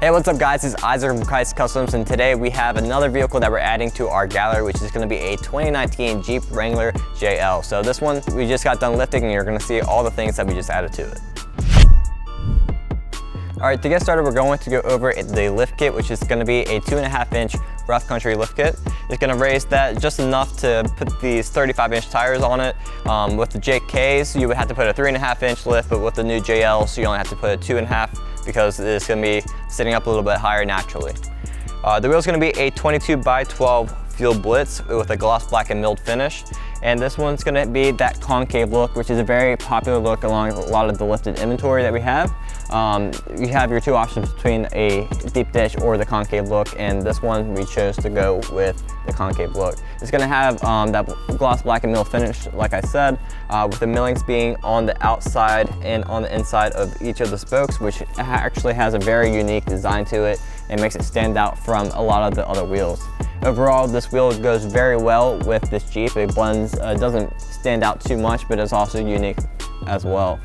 Hey, what's up guys, it's Isaac from Krietz Customs, and today we have another vehicle that we're adding to our gallery, which is going to be a 2019 Jeep Wrangler JL. So this one, we just got done lifting and you're going to see all the things that we just added to it. Alright, to get started, we're going to go over the lift kit, which is going to be a 2.5-inch rough country lift kit. It's going to raise that just enough to put these 35-inch tires on it. With the JKs, you would have to put a 3.5-inch lift, but with the new JL, so you only have to put a 2.5 because it's going to be sitting up a little bit higher naturally. The wheel is going to be a 22x12 fuel Blitz with a gloss black and milled finish. And this one's going to be that concave look, which is a very popular look along a lot of the lifted inventory that we have. You have your two options between a deep dish or the concave look, and this one we chose to go with the concave look. It's going to have that gloss black and milled finish, like I said, with the millings being on the outside and on the inside of each of the spokes, which actually has a very unique design to it and makes it stand out from a lot of the other wheels. Overall, this wheel goes very well with this Jeep. It blends, doesn't stand out too much, but it's also unique as well.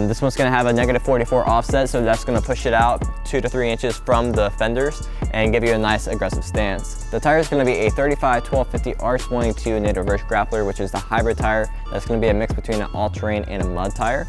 This one's going to have a -44 offset, so that's going to push it out 2 to 3 inches from the fenders and give you a nice aggressive stance. The tire is going to be a 35-1250 R22 Nitto Grappler, which is the hybrid tire. That's going to be a mix between an all-terrain and a mud tire.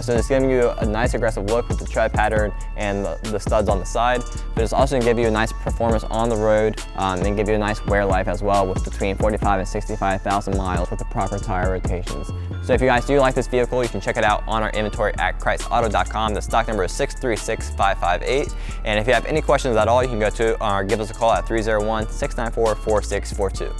So it's giving you a nice aggressive look with the tread pattern and the studs on the side, but it's also going to give you a nice performance on the road and give you a nice wear life as well, with between 45 and 65,000 miles with the proper tire rotations. So if you guys do like this vehicle, you can check it out on our inventory at KrietzAuto.com. The stock number is 636558. And if you have any questions at all, you can go to or give us a call at 301-694-4642.